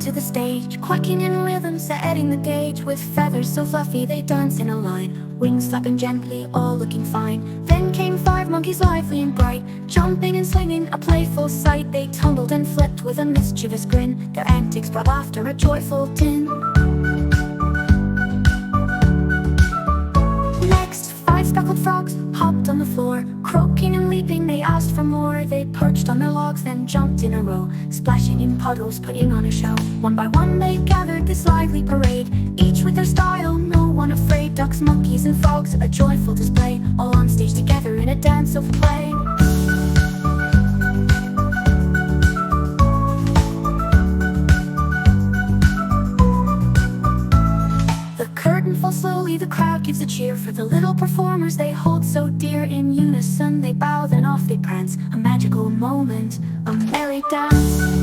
to the stage, quacking in rhythm, setting the gauge. With feathers so fluffy they dance in a line, wings flapping gently, all looking fine. Then came 5 monkeys, lively and bright, jumping and swinging, a playful sight. They tumbled and flipped with a mischievous grin, their antics brought laughter, a joyful din. Next, 5 speckled frogs hopped on the floor, croaking and leaping, they asked for more. They perched on their logs, then jumped in a row, splashing in puddles, putting on a show. One by one they gathered this lively parade, each with their style, no one afraid. Ducks, monkeys and frogs, a joyful display, all on stage together in a dance of play. The curtain falls slowly, the crowd gives a cheer for the little performers they hold so dear. In unison they bow, then off they prance, a magical moment, a merry dance.